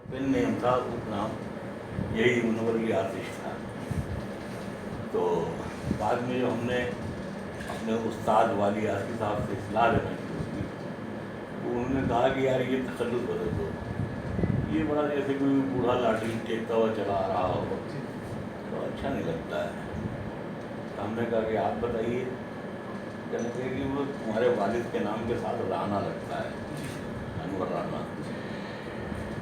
Pen name था, उपनाम यही मुनव्वर आतिश था। तो बाद में जो हमने अपने उस्ताद वाली आतिश साहब से इस्लाह लेना शुरू की, तो उन्होंने कहा कि यार ये तखल्लुस बदल दो, ये बड़ा जैसे कोई बूढ़ा लाठी टेकता हुआ चला आ रहा हो, तो अच्छा नहीं लगता है। तो हमने कहा कि आप बताइए। कहने लगे कि वो तुम्हारे वालिद के नाम के साथ राना लगता है, अनवर राना,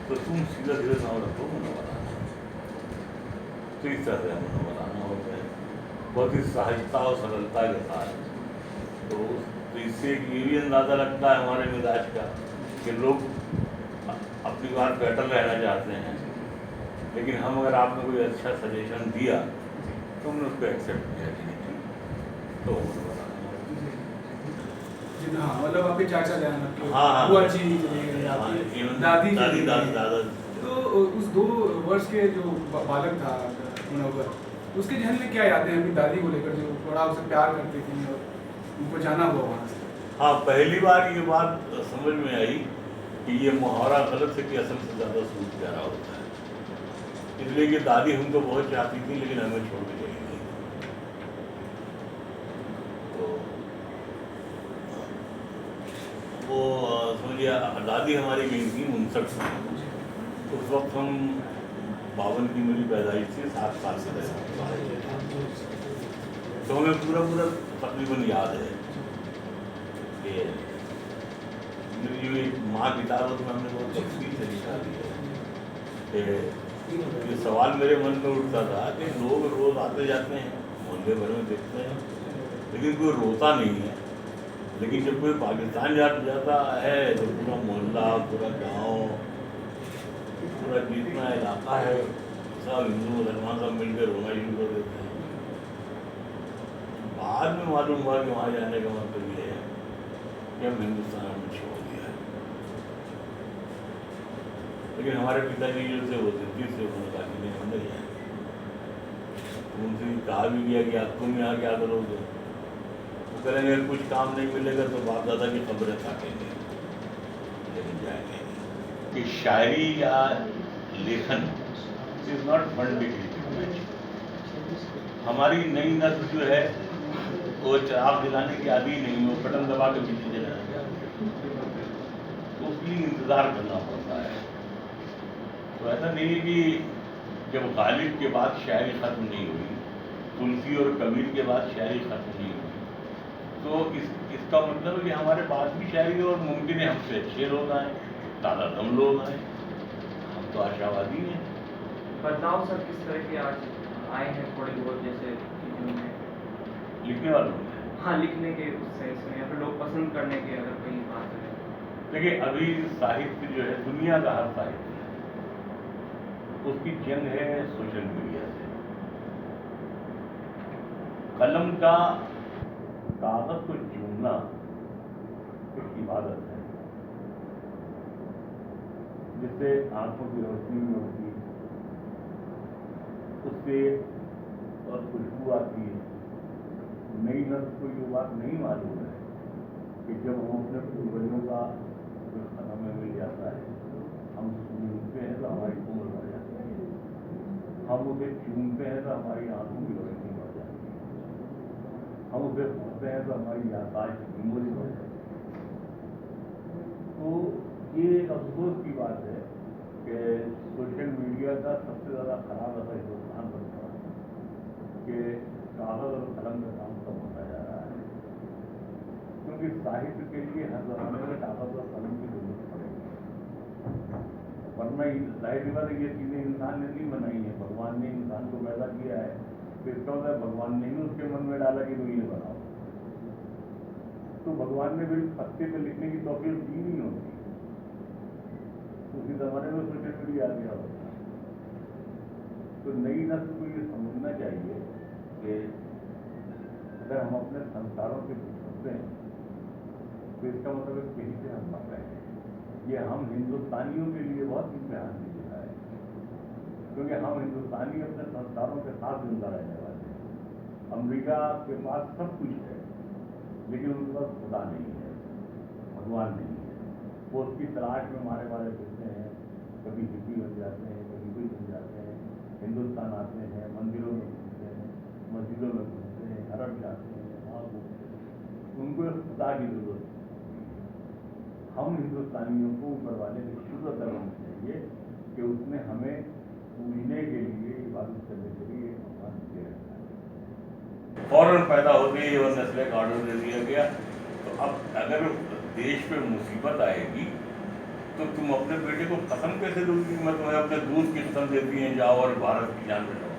तो तुम सीधा सीधा नाम रखो मुनव्वर राना। तो इस तरह से मुनव्वर राना हो गए, बहुत ही सहजता और सरलता के साथ। तो इससे ये भी अंदाज़ा लगता है हमारे मिजाज का कि लोग अपनी बात बेटर रहना चाहते हैं, लेकिन हम अगर आपने कोई अच्छा सजेशन दिया तो हमने उसको एक्सेप्ट किया कि नहीं ठीक। तो हाँ, मतलब आपके चाचा जान, हाँ, बुआ जी चली गई, दादी चली गई। दादा। तो उस 2 वर्ष के जो बालक था मुनव्वर, उसके जहन में क्या यादें हैं अपनी दादी को लेकर, जो बड़ा उसे प्यार करती थी और उनको जाना हुआ वहाँ से? हाँ, पहली बार ये बात समझ में आई कि ये मुहावरा गलत है कि असल से ज़्यादा सूद प्यारा होता है। इसलिए कि दादी हमको बहुत चाहती थी, लेकिन हमें छोड़ के चली गई। तो वो समझिए दादी हमारी गई थी 59 में। उस वक्त हम 52 की मेरी पैदाइश थी, 7 साल से रहे। तो हमें पूरा तकरीबन याद है कि मेरी जो एक माँ किताबत में हमने बहुत तफसील से लिखा दिया है कि ये सवाल मेरे मन में उठता था कि लोग रोज़ आते जाते हैं, मोहल्ले भर में देखते हैं, लेकिन कोई रोता नहीं है। लेकिन जब कोई पाकिस्तान जाता है तो पूरा मोहल्ला, पूरा गांव, पूरा जितना इलाका है, सब हिंदू मुसलमान सब मिलकर रोना शुरू कर देते हैं। बाद में मालूम हुआ कि वहाँ जाने का मतलब ये है कि हम हिंदुस्तान में छोड़ दिया है। लेकिन हमारे पिताजी जो थे वो दिल्ली से, उन्होंने कहा कि नहीं हम नहीं जाएंगे। उनसे कहा भी गया कि आप तुम यहाँ क्या करोगे? वो करेंगे कुछ काम नहीं मिलेगा तो बाप दादा की खबरें काटेंगे, लेकिन जाएंगे नहीं। कि शायरी या लेखन इज नॉट फंड। हमारी नई नस्ल जो है वो चराग दिलाने की आदि नहीं, वो बटन दबा के पीछे चला गया, तो उसके लिए इंतज़ार करना पड़ता है। तो ऐसा नहीं है कि जब गालिब के बाद शायरी ख़त्म नहीं हुई, तुलसी और कबीर के बाद शायरी ख़त्म नहीं हुई, तो इसका मतलब है कि हमारे पास भी शायरी और मुमकिन है हमसे अच्छे लोग आए, तादादम लोग आए। हम तो आशावादी हैं। बदलाव सर किस तरह के आज आए हैं थोड़े बहुत, जैसे लिखने वालों में? हाँ, लिखने के उस सेंस में, या फिर लोग पसंद करने के अगर कहीं बात करें। देखिए, अभी साहित्य जो है, दुनिया का हर साहित्य है, उसकी जंग है सोशल मीडिया से। कलम का कागज को चूमना एक इबादत है, जिससे आंखों की रोशनी भी होती है, उससे और खुशबू आती है। नई नस्ल को ये बात नहीं मालूम है कि जब हम अपने पूर्वजों का कुछ हमें मिल जाता है, हम सुनते हैं तो हमारी उम्र बढ़ जाती है, हम उसे चूमते हैं तो हमारी आंखों की रोशनी बढ़ जाती है, हम उसे पढ़ते हैं तो हमारी याददाश्त मेमोरी बढ़ जाती है। तो ये एक अफसोस की बात है कि सोशल मीडिया का सबसे ज़्यादा खराब असर हिंदुस्तान पर पड़ा है कि कागज और कलम का काम कम होता जा रहा है, क्योंकि साहित्य के लिए हर ज़माने में कागज और कलम की जरूरत पड़ेगी। वरना जाहिर बात है ये चीज़ें इंसान ने नहीं बनाई है, भगवान ने इंसान को पैदा किया है, तो इसका मतलब भगवान ने ही उसके मन में डाला कि तुम ये बनाओ। तो भगवान ने भी पत्ते पर लिखने की तौफीक दी नहीं होती, उसी ज़माने में सोशल मीडिया आ गया होता। तो नई नस्ल को ये समझना चाहिए कि अगर हम अपने संस्कारों से पूछते हैं तो इसका मतलब कहीं से हम पढ़ रहे हैं। ये हम हिंदुस्तानियों के लिए बहुत इम्तिहान की जगह है, क्योंकि हम हिंदुस्तानी अपने संस्कारों के साथ जिंदा रहने वाले हैं। अमेरिका के पास सब कुछ है, लेकिन उनके पास खुदा नहीं है, भगवान नहीं है। वो उसकी तलाश में मारे फिरते हैं, कभी हिप्पी बन बनाते हैं, मंदिरों में घूमते हैं, मस्जिदों में घूमते हैं, हरम जाते हैं, वहाँ घूमते हैं, उनको एक खुदा की जरूरत है। हम हिंदुस्तानियों को ऊपर वाले की शुक्र करना चाहिए कि उसने हमें पूजने के लिए, इबादत करने के लिए भगवान दे रखा है। फौरन पैदा होते ही और नस्ल का ऑर्डर दे दिया गया। तो अब अगर देश पे मुसीबत आएगी तो तुम अपने बेटे को कसम कैसे दोगी कि मैं तुम्हें अपने दूध की कसम देती हैं, जाओ और भारत की जान बचाओ।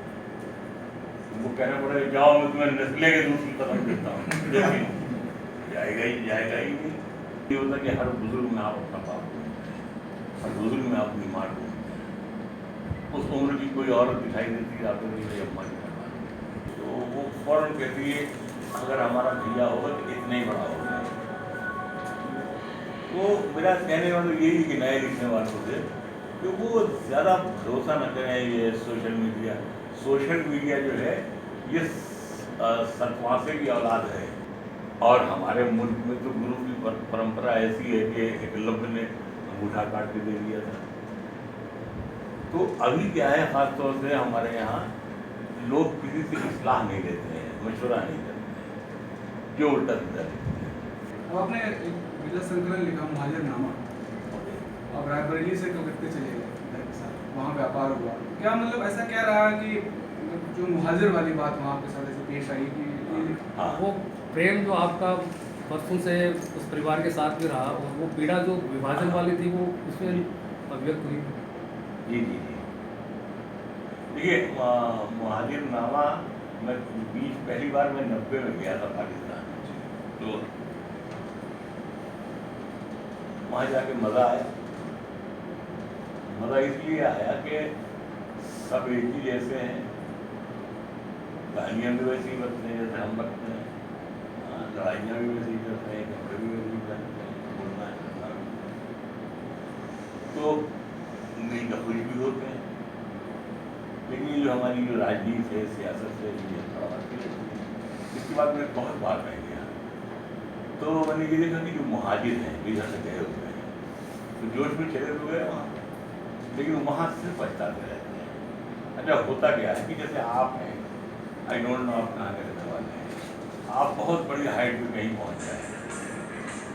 तुमको कहना पड़ेगा जाओ मैं तुम्हें नस्ले के दूध की कसम देता हूँ, लेकिन जाएगा ही नहीं। ये होता कि हर बुजुर्ग में आप अपना बाप ढूंढते हैं, हर बुजुर्ग में आप अपनी माँ ढूंढते हैं। उस उम्र की कोई औरत दिखाई देती है आपको, नहीं अम्मा की माँ, तो वो फौरन कहती है अगर हमारा भैया होगा तो इतना ही बड़ा होगा। तो मेरा कहने वाला यही कि नए लिखने वालों से कि वो ज़्यादा भरोसा न करें ये सोशल मीडिया। सोशल मीडिया जो है ये सतवासे की औलाद है, और हमारे मुल्क में तो गुरु की परंपरा ऐसी है कि एकलव्य ने अंगूठा काट के दे दिया था। तो अभी क्या है, ख़ास तौर से हमारे यहाँ लोग किसी से इस्लाह नहीं देते हैं, मशवरा नहीं करते हैं, जो उल्टा सीधा लिखते हैं। अब आपने एक विजय संकलन लिखा मुहाजिरनामा, अब रायबरेली से कलकत्ते चले गए घर के साथ, वहाँ व्यापार हुआ, क्या मतलब ऐसा क्या रहा कि जो मुहाजिर वाली बात वहाँ पे साथ ऐसे पेश आई कि हाँ। वो प्रेम जो आपका बरसों से उस परिवार के साथ भी रहा, और वो पीड़ा जो विभाजन वाली थी वो उसमें अभिव्यक्त हुई। जी। देखिए मुहाजिरनामा मैं पहली बार मैं 90 में गया था पाकिस्तान, तो वहाँ जाके मज़ा आया। मज़ा इसलिए आया कि सब एक ही जैसे हैं, कहानियाँ भी वैसी ही बनते हैं जैसे हम बनते हैं, लड़ाइयाँ भी वैसे ही करते हैं, कपड़े भी वैसे ही पहनते हैं, बोलना करना भी, तो मिल खुश भी होते हैं। लेकिन जो हमारी जो राजनीति है, सियासत है, ये थोड़ा इसके बाद मैं बहुत बार रह गया, तो मैंने ये देखा कि जो मुहाजिर हैं इधर से गए हुए हैं तो जोश में चले हुए हैं वहाँ, लेकिन वहाँ सिर्फ पछताते रहते हैं। अच्छा होता क्या है कि जैसे आप हैं, आई डोंट नो आप कहाँ के रहने वाले हैं, आप बहुत बड़ी हाइट पे कहीं पहुँच जाए,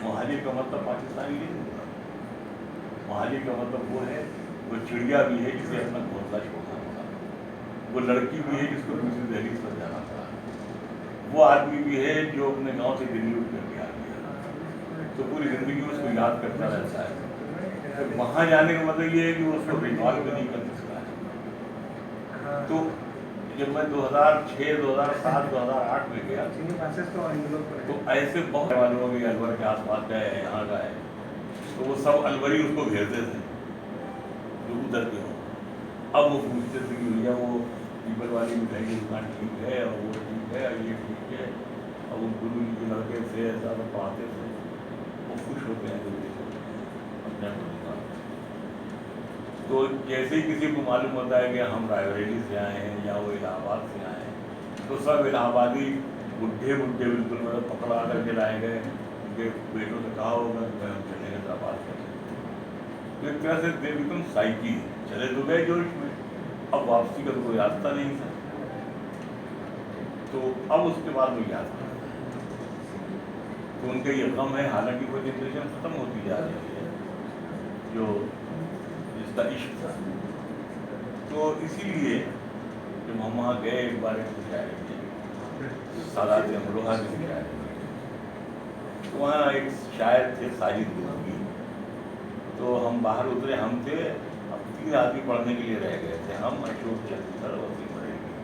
मुहाजिर का मतलब पाकिस्तानी नहीं होता। मुहाजिर का मतलब वो है, वो चिड़िया भी है जिसे अपना घोंसला छोड़ना पड़ा, वो लड़की भी है जिसको दूसरी दहलीज पर जाना पड़ा, वो आदमी भी है जो अपने गांव से दिल्ली उठ करके आ गया, तो पूरी ज़िंदगी उसको याद करता रहता है। तो वहाँ जाने का मतलब ये है कि वो उसको रिकॉल भी नहीं कर सकता है। तो जब मैं 2006, 2007, 2008 में गया तो ऐसे बहुत वालों के अलवर के आसपास का है, यहाँ का है, तो वो सब अलवरी उसको घेरते थे जो उधर के हो। अब वो पूछते थे कि भैया वो पीपल वाली मिठाई की दुकान ठीक है, और वो ठीक है, और ये ठीक है, और वो गुरु जी के लड़के थे ऐसा तो पढ़ाते थे, वो खुश होते हैं अपने आप। तो जैसे ही किसी को मालूम होता है कि हम रायबरेली से आए हैं या वो इलाहाबाद से आए हैं, तो सब इलाहाबादी बुढ़े बिल्कुल मतलब पकड़ा करके लाए गए, उनके बेटों से कहा होगा कि हम चलेंगे तो बात करें। तो एक तरह से दे बिकम साइकी, चले तो गए जोश में, अब वापसी का तो कोई रास्ता नहीं था, तो अब उसके बाद वो याद करते हैं, तो उनका ये गम है। हालांकि वो जनरेशन ख़त्म होती जा रही है जो जिसका इश्क था, तो इसीलिए जब हम वहाँ गए एक बार एक शायरी में सादात अमरोहा की शायरी में, तो वहाँ एक शायर थे साजिद गुरगी, तो हम बाहर उतरे, हम थे अब 3 आदमी पढ़ने के लिए रह गए थे, हम अशोक चंद्र और वसीम रहेगी,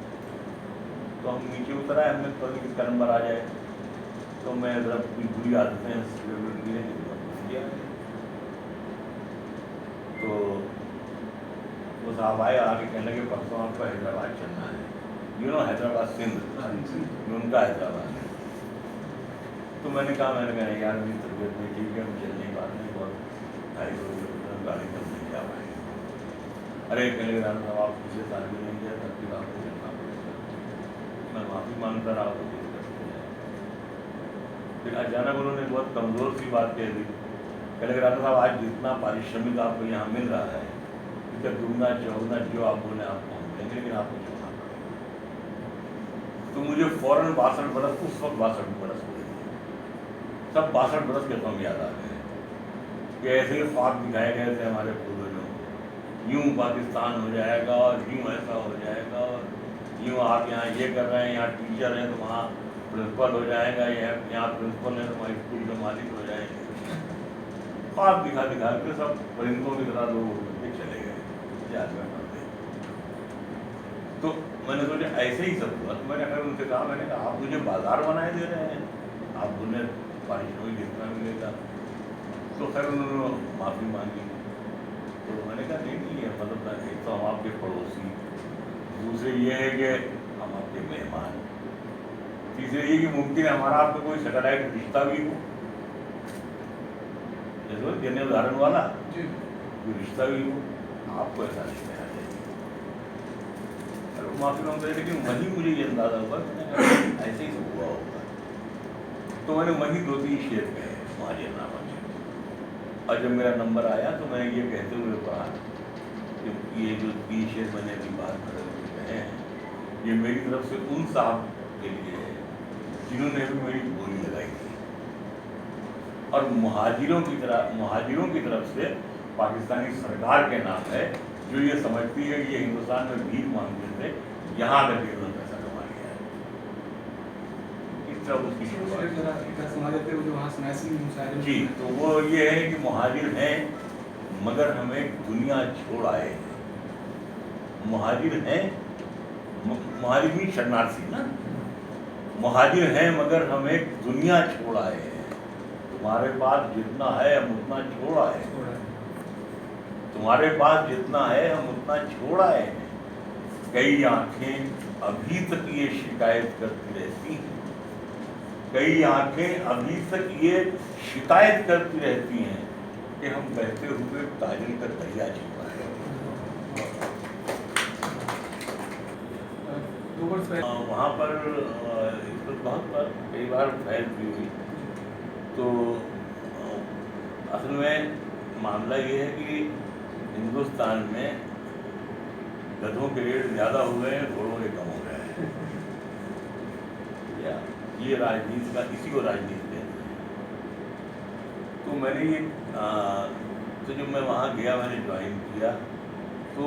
तो हम नीचे उतर आए, हमने पता किसका नंबर आ जाए, तो मैं ज़रा अपनी बुरी आदतें किया, तो वो साहब आए, आगे कहने लगे परसों आपको हैदराबाद चलना है, यू नो हैदराबाद सिंध उनका हैदराबाद है। तो मैंने कहा यार मेरी तबीयत नहीं ठीक है, हम चल नहीं पाते हैं, बहुत 2.5 गाड़ी तक नहीं जा पाएंगे। अरे कहने लगे साहब आप पिछले साल भी नहीं गए, तब भी आपको चलना पड़ेगा। मैं माफ़ी मांगता रहा, तो जिद करते हैं। फिर अचानक उन्होंने बहुत कमज़ोर सी बात कह दी, कहने लगे राणा साहब आज जितना पारिश्रमिक आपको यहाँ मिल रहा है, इसका दुगना चौगुना जो आप बोले आपको हम देंगे, लेकिन आपको तो मुझे फौरन 62 बरस, उस वक्त 62 बरस हुए थे, सब 62 बरस के कम याद आ गए कि ऐसे ही ख्वाब दिखाए गए थे हमारे पूर्वजों को, यूँ पाकिस्तान हो जाएगा और यूँ ऐसा हो जाएगा और यूँ आप यहाँ ये कर रहे हैं, यहाँ टीचर हैं तो वहाँ प्रिंसिपल हो जाएगा, यहाँ प्रिंसिपल है तो वहाँ स्कूल के मालिक हो जाएंगे। ख्वाब दिखा दिखा के सब परिंदों की तरह लोग उड़ के चले गए याद में पड़ते। तो मैंने सोचा ऐसे ही सब हुआ। तो मैंने अगर उनसे कहा, मैंने कहा आप मुझे बाजार बनाए दे रहे हैं, आप उन्हें पारिश्रमिक जितना मिलेगा। तो खैर उन्होंने माफ़ी मांगी। तो मैंने कहा नहीं है, मतलब एक तो हम आपके पड़ोसी, दूसरे ये है कि हम आपके मेहमान, तीसरे ये कि मुमकिन है हमारा आपका कोई सैटेलाइट रिश्ता भी हो, जैसे देने उदाहरण वाला कोई रिश्ता भी हो, आपको ऐसा नहीं कहना चाहिए। अरे माफ़ी मांगते हैं, लेकिन वहीं मुझे ये अंदाज़ा हुआ कि ऐसे ही सब हुआ होगा। तो मैंने वहीं 2-3 शेर कहे महाजरनामा के, और जब मेरा नंबर आया तो मैंने ये कहते हुए कहा कि ये जो 3 शेर मैंने अभी बात कर कहे हैं, ये मेरी तरफ से उन साहब के लिए है जिन्होंने भी मेरी बोली लगाई थी, और मुहाजिरों की तरफ से पाकिस्तानी सरकार के नाम है जो ये समझती है कि ये हिंदुस्तान में भीख मांगते थे, यहाँ आकर के उन्होंने पैसा कमा लिया है। इस तरह उसकी शुरुआत जी। तो वो ये है कि मुहाजिर हैं मगर हमें दुनिया छोड़ आए हैं। मुहाजिर हैं, मुहाजिर भी शरणार्थी ना, मुहाजिर हैं मगर हम एक दुनिया छोड़ आए हैं। तुम्हारे पास जितना है हम उतना छोड़ आए हैं, तुम्हारे पास जितना है हम उतना छोड़ आए हैं। कई आंखें अभी तक ये शिकायत करती रहती हैं, कई आंखें अभी तक ये शिकायत करती रहती हैं कि हम बहते हुए काजल का दरिया छिपा है। वहाँ पर इस पर बहुत कई बार बहस भी हुई। तो असल में मामला ये है कि हिंदुस्तान में गधों के रेट ज़्यादा हो गए हैं, घोड़ों के कम हो गए हैं। ये राजनीति का, इसी को राजनीति कहते हैं। तो मैंने ये तो जब मैं वहाँ गया, मैंने ज्वाइन किया, तो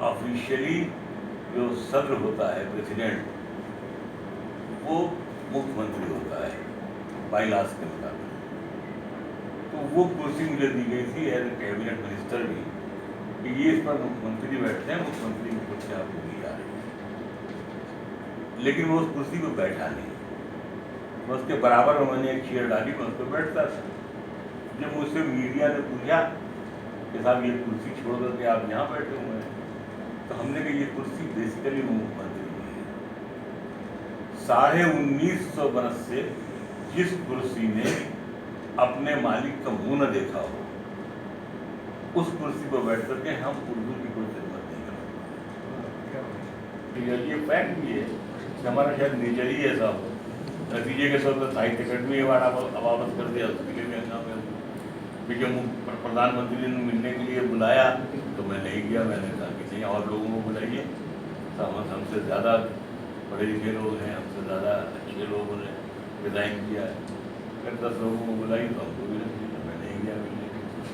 ऑफिशियली जो सदर होता है, प्रेसिडेंट, वो मुख्यमंत्री होता है बाईलास के मुताबिक। तो वो कुर्सी मुझे दी गई थी एज ए कैबिनेट मिनिस्टर भी, कि ये इस पर मुख्यमंत्री बैठते हैं, मुख्यमंत्री की कुर्सी आपको दी जा रही है। लेकिन वो उस कुर्सी पर बैठा नहीं, मैं उसके बराबर में मैंने एक चेयर डाली, मैं उस पर बैठता था। जब मुझसे मीडिया ने पूछा कि साहब ये कुर्सी छोड़ करके आप यहाँ बैठे हुए हैं, तो हमने कहा ये कुर्सी बेसिकली मुख्यमंत्री की है। 1950 बरस से जिस कुर्सी ने अपने मालिक का मुंह न देखा हो, उस कुर्सी पर बैठ करके हम उर्दू की कोई खिदमत नहीं करते। ये फैक्ट भी है कि हमारा शायद नेचर ही ऐसा हो। नतीजे के तौर पर साहित्य अकेडमी अवार्ड वापस कर दिया, उसके लिए भी हंगामा है। जब प्रधानमंत्री ने मिलने के लिए बुलाया तो मैं नहीं गया। मैंने कहा कि नहीं, और लोगों को बुलाइए, हमसे ज़्यादा पढ़े लिखे लोग हैं, हमसे ज़्यादा अच्छे लोगों ने डिज़ाइन किया है। फिर 10 लोगों को बुलाई तो हमको भी नहीं, मैं नहीं गया मिलने के लिए।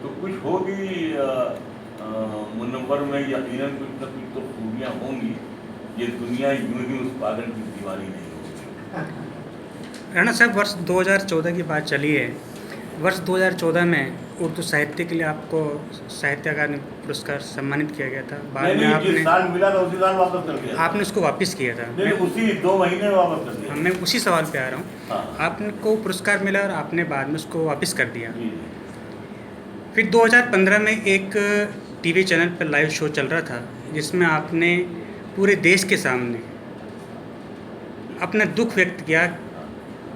तो कुछ होगी मुनव्वर में, यकीनन कुछ न कुछ तो खूबियाँ होंगी। ये दुनिया यूँ ही उस पागल की दीवानी नहीं होगी। राणा साहब, वर्ष 2014 की बात चली है। वर्ष 2014 में उर्दू साहित्य के लिए आपको साहित्य अकादमी पुरस्कार सम्मानित किया गया था। बाद में आपने जिस साल मिला था उसी साल वापस कर दिया। आपने उसको वापस किया था। नहीं, उसी 2 महीने में वापस कर दिया। मैं उसी सवाल पे आ रहा हूँ। हाँ। आपको पुरस्कार मिला और आपने बाद में उसको वापस कर दिया। जी। फिर 2015 में एक टीवी चैनल पर लाइव शो चल रहा था जिसमें आपने पूरे देश के सामने अपना दुख व्यक्त किया।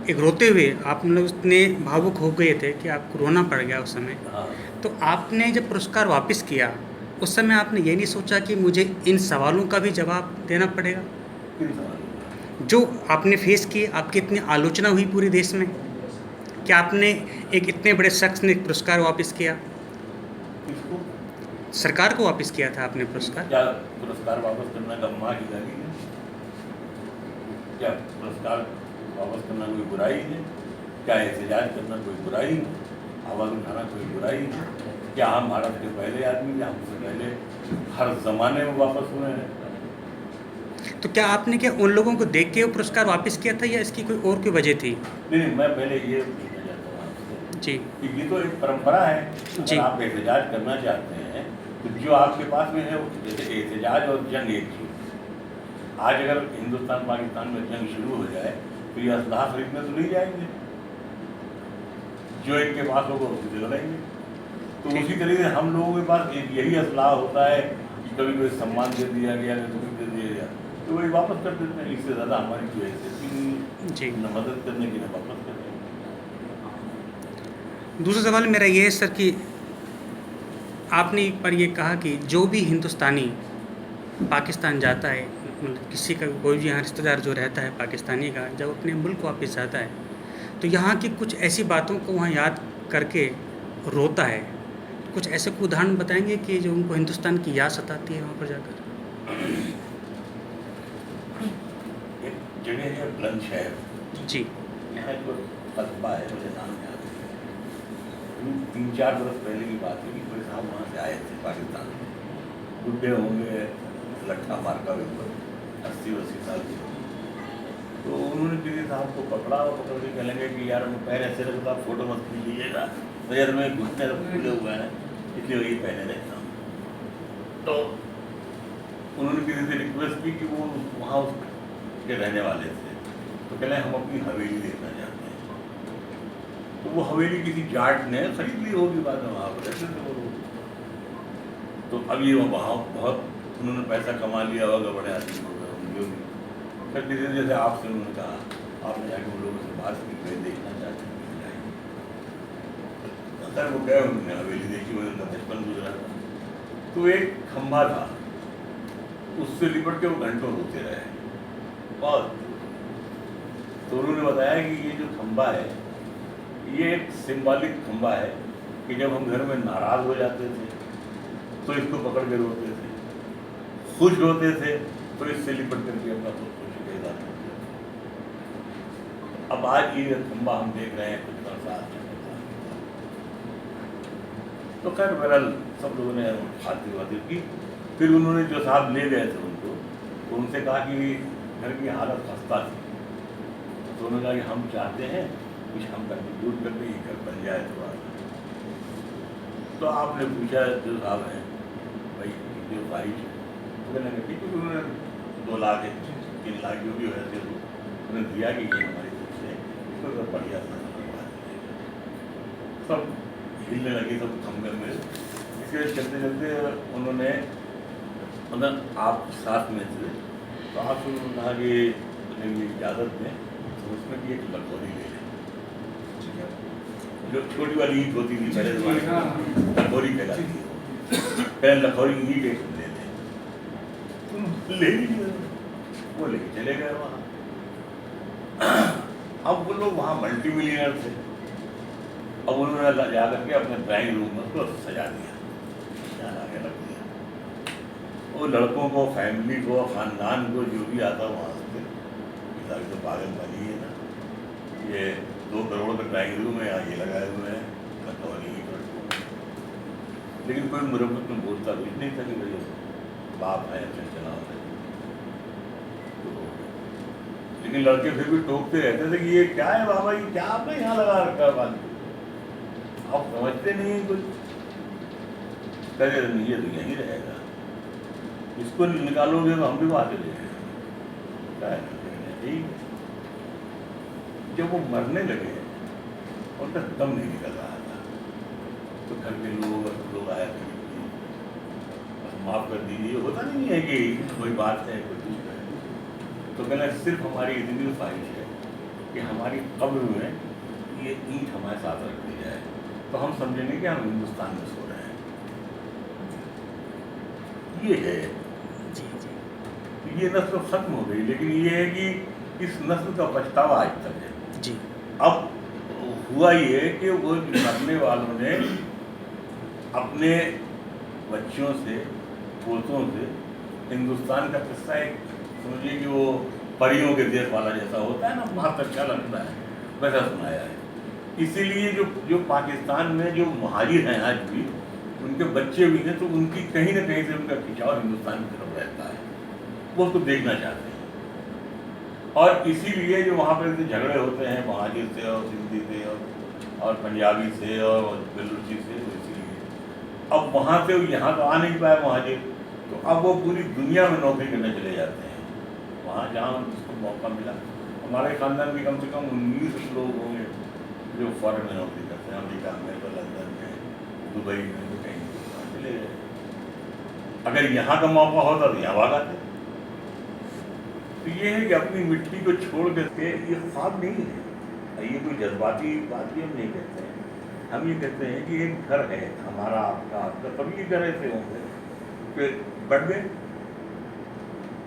एक रोते हुए आप लोग इतने भावुक हो गए थे कि आपको रोना पड़ गया उस समय। हाँ। तो आपने जब पुरस्कार वापस किया उस समय आपने ये नहीं सोचा कि मुझे इन सवालों का भी जवाब देना पड़ेगा किन सवालों? जो आपने फेस किए? आपकी इतनी आलोचना हुई पूरे देश में कि आपने एक इतने बड़े शख्स ने पुरस्कार वापस किया। किसको? सरकार को वापस किया था आपने पुरस्कार। क्या पुरस्कार वापस करना का माँ की गाली है? क्या पुरस्कार वापस करना कोई बुराई है? क्या एहतजाज करना कोई बुराई है? आवाज़ उठाना कोई बुराई है? क्या हम भारत के पहले आदमी हैं? हमसे पहले हर ज़माने में वापस हुए हैं। तो क्या आपने क्या उन लोगों को देख के वो पुरस्कार वापस किया था या इसकी कोई और कोई वजह थी? नहीं, मैं पहले ये पूछना चाहता हूँ आपसे जी कि ये तो एक परंपरा है। जी। अगर आप एहतजाज करना चाहते हैं तो जो आपके पास में है वो जैसे एहतजाज और जंग एक चीज़। आज अगर हिंदुस्तान पाकिस्तान में जंग शुरू हो जाए तो ये असलाह खरीदने तो नहीं जाएंगे, जो इनके पास होगा उसी से लड़ेंगे। तो उसी तरीके से हम लोगों के पास यही असलाह होता है कि कभी कोई सम्मान दे दिया गया, कभी दे दिया गया तो वही वापस कर देते हैं। इससे ज़्यादा हमारी कोई हैसियत नहीं है जी। न मदद करने की न वापस करने की। दूसरा सवाल मेरा ये है सर कि आपने एक बार ये कहा कि जो भी हिंदुस्तानी पाकिस्तान जाता है, मतलब किसी का कोई भी यहाँ रिश्तेदार जो रहता है पाकिस्तानी का, जब अपने मुल्क वापस जाता है तो यहाँ की कुछ ऐसी बातों को वहाँ याद करके रोता है। कुछ ऐसे को उदाहरण बताएंगे कि जो उनको हिंदुस्तान की याद सताती है वहाँ पर जाकर? एक जगह है बुलंदशहर, जी यहाँ एक कस्बा है, मुझे नाम याद है। 3-4 बरस पहले की बात है कि कोई साहब वहाँ से आए थे पाकिस्तान में, बुढ़े होंगे, लट्ठा मार का ऊपर 80-80 साल के। तो उन्होंने किसी साहब को पकड़ा और पकड़ के कहने लगे कि यार मैं पैर ऐसे रखता, फोटो मत लीजिएगा, तो यार मैं घुटने खुले हुए हैं इसलिए वही पहने रहता हूँ। तो उन्होंने किसी से रिक्वेस्ट की कि वो वहाँ उसके रहने वाले थे, तो कहने हम अपनी हवेली देखना चाहते हैं। तो वो हवेली किसी जाट ने खरीद ली होगी बाद में, वहाँ पर रहते थे वो लोग। तो अब ये वहाँ बहुत उन्होंने पैसा कमा लिया होगा, बड़े आदमी हो गए उनके भी। फिर धीरे जैसे आपसे उन्होंने कहा आपने जाके उन लोगों से बात की, वे देखना चाहते हैं सर। वो गए, उन्होंने हवेली देखी, उन्होंने बचपन गुजरा था। तो एक खंभा था, उससे लिपट के वो घंटों रोते रहे बहुत। तो उन्होंने बताया कि ये जो खंभा है ये एक सिंबॉलिक खंभा है कि जब हम घर में नाराज हो जाते थे तो इसको पकड़ के रोते थे, खुश होते थे तो इससे लिपट करके अपना खुशी का इजहार करते थे। अब आज ये खंभा हम देख रहे हैं कुछ बरसात, तो खैर बहरहाल सब लोगों ने खातिर वातिर की। फिर उन्होंने जो साहब ले गए थे उनको, तो उनसे कहा कि घर की हालत खस्ता थी, तो उन्होंने कहा कि हम चाहते हैं कुछ हम कंट्रीब्यूट करके ये घर बन जाए थोड़ा। तो आपने पूछा जो साहब हैं भाई जो ख्वाहिश है, तो कहने लगे ठीक है। उन्होंने 2 लाख 3 लाख जो भी वैसे उन्होंने दिया कि ये हमारी तरफ से इसको सब बढ़िया सा सब हिलने लगी, सब खंभे में। इसके चलते चलते उन्होंने मतलब आप साथ में थे तो आपसे उन्होंने कहा कि मेरी इजाज़त दें तो उसमें भी एक लखोरी ले लें, जो छोटी वाली ईंट होती थी पहले ज़माने में, लखोरी कहलाती थी। पहले लखोरी ईंट एक ले लें, ले लीजिए। वो लेके चले गए वहाँ। अब वो लोग वहाँ मल्टी मिलियनर थे। अब उन्होंने जा करके अपने ड्राइंग रूम में उसको सजा दिया, आगे रख दिया। वो लड़कों को, फैमिली को, ख़ानदान को जो भी आता वहाँ से, पिता की तो पागल बनी है ना, ये 2 करोड़ का ड्राइंग रूम है, यहाँ ये लगाए हुए हैं लखोरी ईंट। लेकिन कोई मुरब्बत में बोलता कुछ नहीं था कि भाई बाप है चला है। लेकिन लड़के फिर भी टोकते रहते थे कि ये क्या है बाबा, ये क्या आपने यहाँ लगा रखा है बात, आप समझते नहीं हैं कुछ। कहते नहीं ये तो यहीं रहेगा, इसको निकालोगे तो हम भी बात ले जाएंगे। जब वो मरने लगे उनका दम नहीं निकल रहा था, तो घर के लोग आए थे, माफ़ कर दीजिए, होता नहीं है कि कोई बात है कोई कुछ है। तो कहना सिर्फ हमारी इतनी ख्वाहिश है कि हमारी कब्र में ये ईंट हमारे साथ रख दी जाए, तो हम समझेंगे कि हम हिंदुस्तान में सो रहे हैं। ये है जी जी ये नस्ल खत्म हो गई, लेकिन ये है कि इस नस्ल का पछतावा आज तक है। जी। अब हुआ ये कि वो मरने वालों ने अपने बच्चों से, पोतों से हिंदुस्तान का किस्सा एक समझिए कि वो परियों के देश वाला जैसा होता है ना, वहाँ तक क्या लगता है, वैसा सुनाया है। इसीलिए जो पाकिस्तान में जो मुहाजिर हैं आज भी, उनके बच्चे भी हैं, तो उनकी कहीं ना कहीं से उनका खिंचाव हिंदुस्तान की तरफ रहता है, वो उसको देखना चाहते हैं। और इसीलिए जो वहाँ पर झगड़े होते हैं मुहाजिर से और सिंधी से और पंजाबी से और बलूची से, तो इसीलिए अब वहाँ से यहाँ तो आ नहीं पाए मुहाजिर, तो अब वो पूरी दुनिया में नौकरी करने चले जाते हैं, वहाँ जहाँ उसको मौका मिला। हमारे ख़ानदान में कम से कम 19 लोग होंगे जो फॉरेन में नौकरी करते हैं, अमेरिका में, तो लंदन में, दुबई में, तो कहीं चले गए। अगर यहाँ का मौका होता तो यहाँ भाग आते। तो ये है कि अपनी मिट्टी को छोड़ करके, ये ख्वाब नहीं है, ये कोई जज्बाती बात भी हम नहीं कहते हैं, हम ये कहते हैं कि एक घर है हमारा, आपका, सभी घर ऐसे होंगे, फिर बढ़ गए,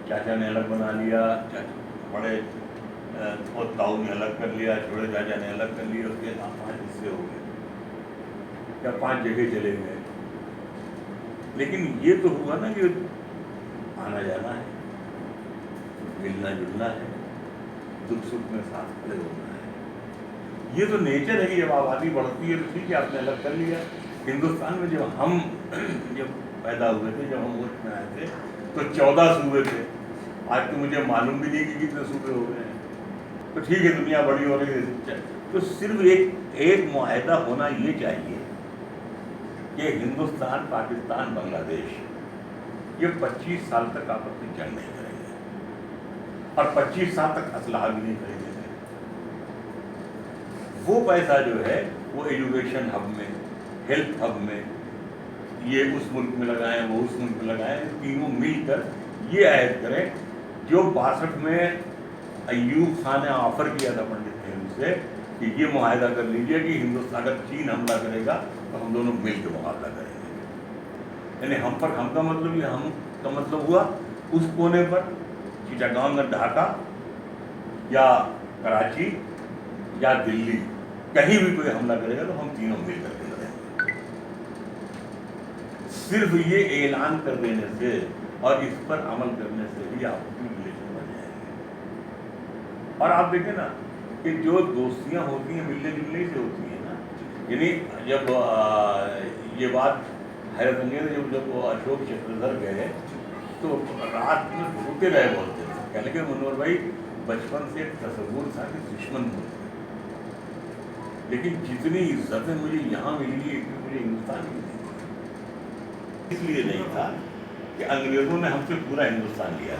चाचा ने अलग बना लिया, चाचा बड़े और ताऊ ने अलग कर लिया, छोटे चाचा ने अलग कर लिया, उसके 5 हिस्से हो गए या 5 जगह चले गए। लेकिन ये तो हुआ ना कि आना जाना है, मिलना जुलना है, दुख सुख में साथ खड़े होना है। ये तो नेचर है कि जब आबादी बढ़ती है तो ठीक है, आपने अलग कर लिया। हिंदुस्तान में जब पैदा हुए थे, जब हम मुल्क में आए थे, तो 14 सूबे थे। आज तो मुझे मालूम भी नहीं कि कितने सूबे हो गए हैं। तो ठीक है, दुनिया बड़ी हो रही है, तो सिर्फ एक मुआहदा होना ये चाहिए कि हिंदुस्तान, पाकिस्तान, बांग्लादेश ये 25 साल तक आपस में जंग नहीं करेंगे और 25 साल तक असलाह भी नहीं खरीदेंगे। वो पैसा जो है वो एजुकेशन हब में, हेल्थ हब में, ये उस मुल्क में लगाएं, वो उस मुल्क में लगाएं, तीनों मिलकर ये ऐड करें जो 62 में अयूब खान ने ऑफर किया था पंडित नेहरू से कि ये मुआहदा कर लीजिए कि हिंदुस्तान अगर चीन हमला करेगा तो हम दोनों मिलकर मुकाबला करेंगे। यानी हम पर, हम का मतलब ये, हम का मतलब हुआ उस कोने पर, चिटागांग में ढाका या कराची या दिल्ली, कहीं भी कोई हमला करेगा तो हम तीनों मिलकर के लड़ेंगे। सिर्फ ये ऐलान कर देने से और इस पर अमल करने से भी आपकी रिलेशन बन जाएंगे। और आप देखें ना कि जो दोस्तियां होती हैं मिलने जुलने से होती हैं ना, यानी जब ये बात हैरत अंगेज जब वो अशोक चक्रधर गए तो रात में रुके रहे बोलते थे, कहने के मनोहर भाई बचपन से एक तस्वुर था कि दुश्मन मुल्क, लेकिन जितनी इज्जतें मुझे यहाँ मिली इतनी मुझे हिंदुस्तान में नहीं। इसलिए नहीं था कि अंग्रेजों ने हमसे पूरा हिंदुस्तान लिया,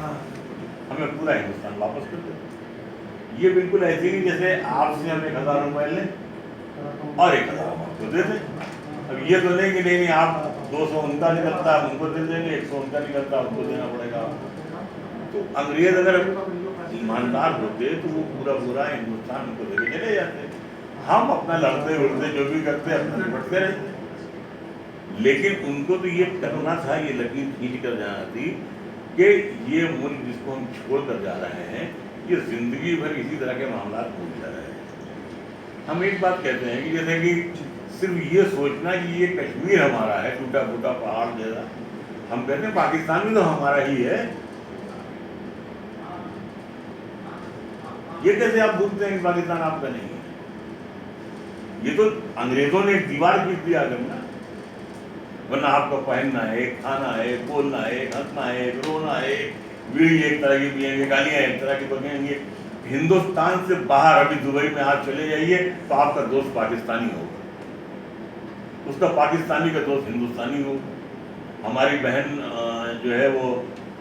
हमें पूरा हिंदुस्तान वापस कर दिया। ये बिल्कुल ऐसे ही जैसे आपसे हम 1000 रुपये लें और 1000 आपको दे दें। अब ये तो नहीं कि नहीं आप 200 उनका निकलता है उनको दे देंगे, 100 उनका निकलता है उनको देना पड़ेगा। तो अंग्रेज अगर ईमानदार होते तो वो पूरा हिंदुस्तान उनको देके चले जाते। हम अपना लड़ते उड़ते जो भी करते अपना निपटते रहते, लेकिन उनको तो ये करना था, ये लकीर खींच कर जाना थी कि ये मुल्क जिसको हम छोड़ कर जा रहे हैं ये जिंदगी भर इसी तरह के मामला भूलता रहे। हम एक बात कहते हैं कि जैसे कि सिर्फ ये सोचना कि ये कश्मीर हमारा है, टूटा फूटा पहाड़ जैसा, हम कहते हैं पाकिस्तान भी तो हमारा ही है। ये कैसे आप भूलते हैं कि पाकिस्तान आपका नहीं है? ये तो अंग्रेजों ने एक दीवार खींच दिया करना, वरना आपका पहनना है, खाना है, बोलना है, हंसना है, रोना है, बीड़ी एक तरह की पियेंगे, गालियाँ एक तरह की बकेंगे। हिंदुस्तान से बाहर अभी दुबई में आप चले जाइए तो आपका दोस्त पाकिस्तानी होगा, उसका पाकिस्तानी का दोस्त हिंदुस्तानी होगा। हमारी बहन जो है वो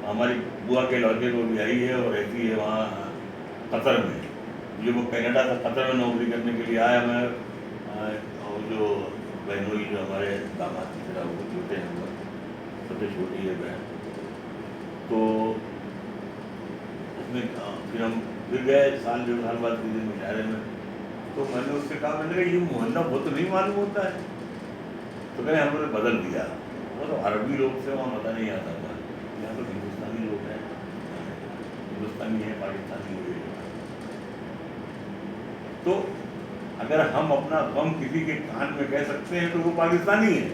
हमारी बुआ के लड़के को ब्याही है और रहती है वहाँ कतर में, जो वो कनाडा से कतर में नौकरी करने के लिए आया। मैं और जो बहनोई जो हमारे दामाद की तरह वो छोटे हैं, वो सबसे छोटी है बहन, तो उसमें फिर हम फिर गए साल 1.5 साल बाद किसी मुशायरे में, तो मैंने उससे कहा, मैंने कहा ये मोहल्ला बहुत तो नहीं मालूम होता है, तो कहे हमने बदल दिया, वो तो अरबी लोग से वहाँ मज़ा नहीं आता था, यहाँ तो हिंदुस्तानी लोग हैं, हिंदुस्तानी है, पाकिस्तानी हुए। तो अगर हम अपना गम किसी के कान में कह सकते हैं तो वो पाकिस्तानी है।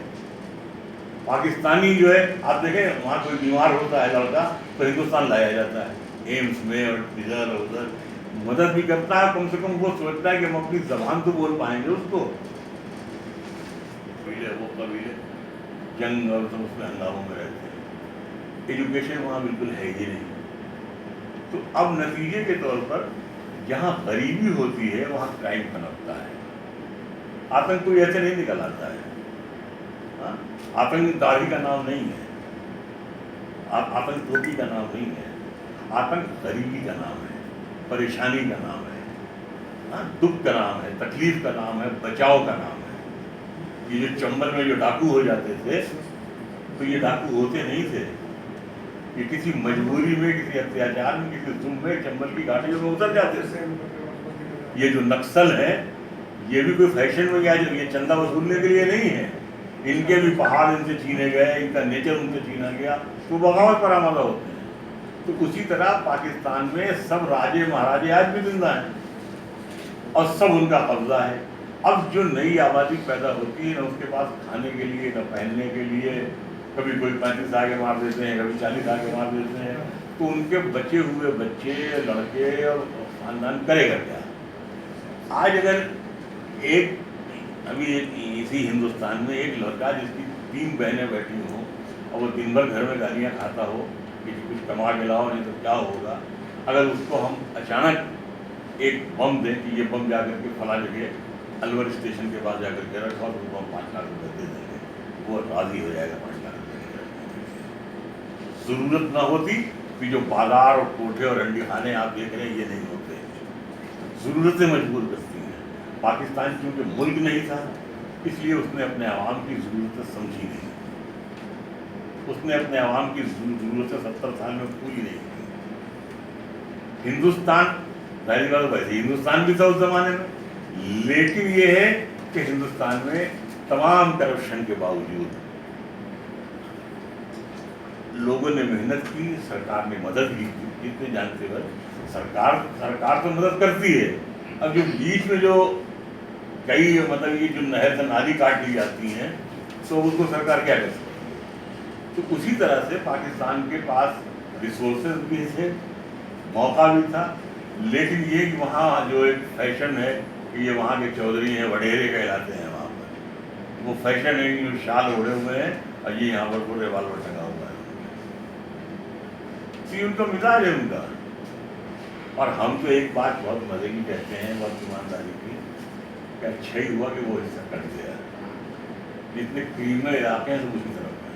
पाकिस्तानी जो है, आप देखें वहाँ कोई बीमार होता है लड़का तो हिंदुस्तान लाया जाता है, एम्स में और इधर और उधर मदद भी करता है, कम से कम वो सोचता है कि हम अपनी जबान तो बोल पाएंगे उसको। कबीले वो कबीले जंग और सब उसमें हंगामों में रहते हैं, एजुकेशन वहाँ बिल्कुल है ही नहीं। तो अब नतीजे के तौर पर जहाँ गरीबी होती है वहाँ क्राइम पनपता है। आतंक कोई ऐसे नहीं निकल आता है, हाँ? आतंक दाढ़ी का नाम नहीं है, आतंक टोपी का नाम नहीं है, आतंक गरीबी का नाम है, परेशानी का नाम है, हाँ? दुख का नाम है, तकलीफ का नाम है, बचाव का नाम है। ये जो चंबल में जो डाकू हो जाते थे, तो ये डाकू होते नहीं थे, ये किसी मजबूरी में, किसी अत्याचार में, किसी जुल्म में चंबल की घाटियों में उतर जाते थे। ये जो नक्सल है, ये भी कोई फैशन में गया, जो ये चंदा वसूलने के लिए नहीं है, इनके भी पहाड़ इनसे छीने गए, इनका नेचर उनसे छीना गया, तो बगावत पर आमादा होते हैं। तो उसी तरह पाकिस्तान में सब राजे महाराजे आज भी जिंदा हैं और सब उनका कब्जा है। अब जो नई आबादी पैदा होती है, ना उसके पास खाने के लिए, ना पहनने के लिए, कभी कोई 35 आगे मार देते हैं, कभी 40 आगे मार देते हैं, तो उनके बचे हुए बच्चे, लड़के और खानदान करेगा क्या? आज अगर एक अभी इसी हिंदुस्तान में एक लड़का जिसकी 3 बहनें बैठी हों और वो दिन भर घर में गालियाँ खाता हो कि कुछ कमा के लाओ नहीं तो क्या होगा, अगर उसको हम अचानक एक बम दें कि ये बम जाकर के फला जगह अलवर स्टेशन के पास जाकर के रखा, तो उसको हम 5 लाख रुपये दे देंगे, वो राज़ी हो जाएगा 5 लाख रुपये। ज़रूरत ना होती कि जो बाजार और कोठे और अंडी खाने आप देख रहे हैं, ये नहीं होते, ज़रूरतें मजबूर करती हैं। पाकिस्तान क्योंकि मुल्क नहीं था, इसलिए उसने अपने आवाम की ज़रूरतें समझी नहीं, उसने अपने आवाम की ज़रूरतें 70 साल में पूरी नहीं की। हिंदुस्तान जाहिर बात वैसे हिंदुस्तान भी था उस ज़माने में, लेकिन ये है कि हिंदुस्तान में तमाम करप्शन के बावजूद लोगों ने मेहनत की, सरकार ने मदद भी की। जितने जानते हो सरकार तो मदद करती है। अब जो बीच में जो कई मतलब ये जो नहर से नाली काट ली जाती हैं, तो उसको सरकार क्या कर सकती है? तो उसी तरह से पाकिस्तान के पास रिसोर्सेज भी थे, मौका भी था, लेकिन ये कि वहाँ जो एक फैशन है कि ये वहाँ के चौधरी हैं, वडेरे कहलाते हैं वहाँ पर, वो फैशन है कि शाल ओढ़े हुए हैं और ये यहाँ पर पूरे रिवाल्वर टंगा हुआ है, ये उनका मिजाज है उनका। और हम तो एक बात बहुत मजे की कहते हैं, बहुत ईमानदारी की, कि अच्छा ही हुआ कि वो हिस्सा कट गया। जितने क्रिमिनल इलाके हैं सब उसी तरफ हैं।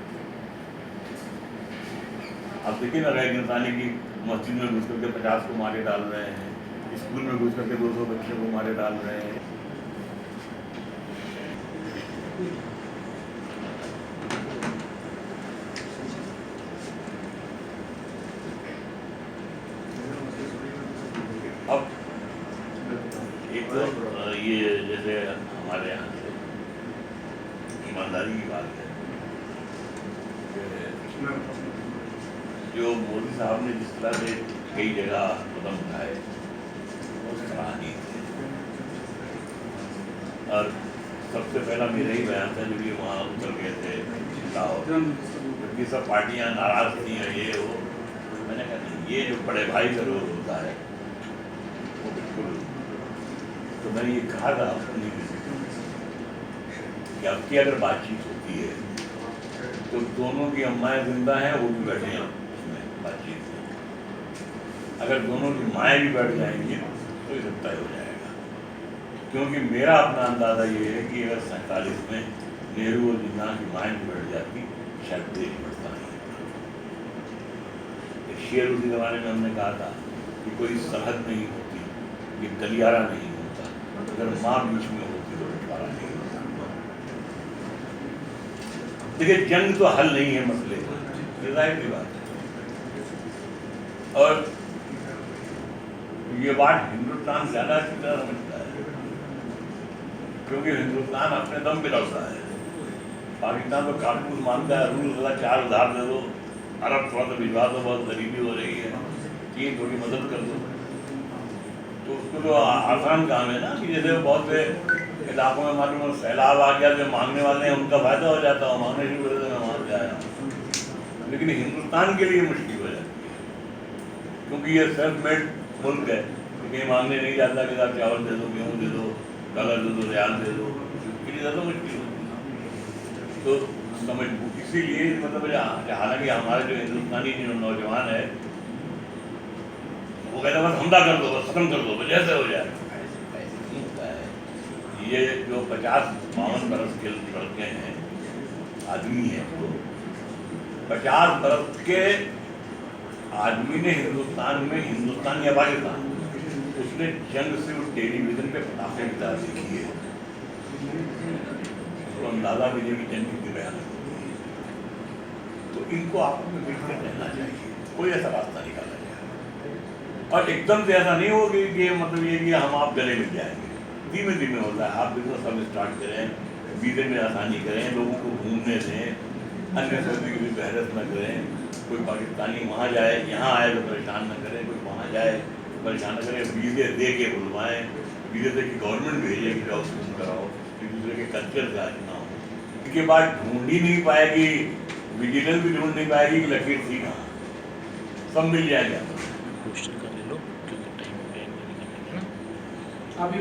अब देखिए ना, गैर इंसानी की मस्जिद में घुस करके 50 को मारे डाल रहे हैं, स्कूल में घुस करके 200 बच्चे को मारे डाल रहे हैं। अब एक तो ये जैसे हमारे यहाँ से ईमानदारी की बात है, जो मोदी साहब ने जिस तरह से कई जगह कदम उठाए वो सराहनीय थे। और सबसे पहला मेरा ही बयान था जब ये वहाँ उतर गए थे लाहौर, क्योंकि सब पार्टियाँ नाराज़ थी और ये वो, मैंने कहा नहीं, ये जो बड़े भाई का रोल होता है वो बिल्कुल, तो मैंने ये कहा था अपनी कि आपकी अगर बातचीत होती है तो दोनों की अम्माएँ जिंदा हैं, वो भी बैठे हैं उसमें बातचीत में, अगर दोनों की माएँ भी बैठ जाएंगी तो ये सब तय हो जाएगा। क्योंकि मेरा अपना अंदाज़ा ये है कि अगर 47 में नेहरू और जिन्ना की माएँ भी बैठ जाती, शायद देश बढ़ता नहीं। एक शेर उसी ज़माने में हमने कहा था कि कोई सरहद नहीं होती, ये गलियारा नहीं होता, अगर माँ बीच में होती तो बंटवारा नहीं होता। देखिए, जंग तो हल नहीं है मसले का, ये जाहिर सी बात है। और ये बात हिंदुस्तान ज़्यादा अच्छी तरह समझता है, क्योंकि हिंदुस्तान अपने दम पे लड़ता है। पाकिस्तान तो कारतूस मानता है, रूस वाला 4 उधार दे दो, अरब थोड़ा सा भिजवा दो, बहुत गरीबी हो रही है, चीन थोड़ी मदद कर दो, तो उसको तो आसान काम है ना कि जैसे बहुत से इलाकों में मालूम सैलाब आ गया, जो मांगने वाले हैं उनका फायदा हो जाता है, मांगने शुरू कर देते मैं वहाँ से आया। लेकिन हिंदुस्तान के लिए मुश्किल हो जाती है, क्योंकि ये सेल्फ मेड मुल्क है, कहीं मांगने नहीं जाता कि आप चावल दे दो, गेहूँ दे दो, डॉलर दे दो, रियाल दे दो, इसके लिए ज़्यादा मुश्किल होती है। तो समझ इसीलिए मतलब हालांकि हमारे जो हिंदुस्तानी जो नौजवान है वो कहता बस हमला कर दो, बस खत्म कर दो, बस ऐसे हो जाए। नहीं होता है। ये जो 50-52 बरस के लड़के हैं, आदमी है, तो 50 बरस के आदमी ने हिंदुस्तान या पाकिस्तान, उसने जंग सिर्फ टेलीविजन पे पटाखे की तरह देखी है, तो अंदाजा मुझे भी जंग की भयानक होती है। तो इनको आपस में मिलकर रहना चाहिए, कोई ऐसा रास्ता निकाला जाए, और एकदम से ऐसा नहीं होगी कि मतलब ये कि हम आप गले मिल जाएंगे। धीमे धीमे होता है। आप बिजनेस सब स्टार्ट करें, वीज़े में आसानी करें, लोगों को घूमने दें, अन्य सभी की बहरत न करें। कोई पाकिस्तानी वहाँ जाए, यहाँ आए तो परेशान न करें, कोई वहाँ जाए परेशान न करें, वीज़े दे के बुलवाएँ, वीज़े दे के गवर्नमेंट भेजे कि जाओ घूम कराओ, एक दूसरे के कल्चर का ना हो। इसके बाद ढूंढ ही नहीं पाएगी, विजिलेंस भी ढूंढ नहीं पाएगी कि लकीर थी कहाँ, सब मिल जाएगा। अभी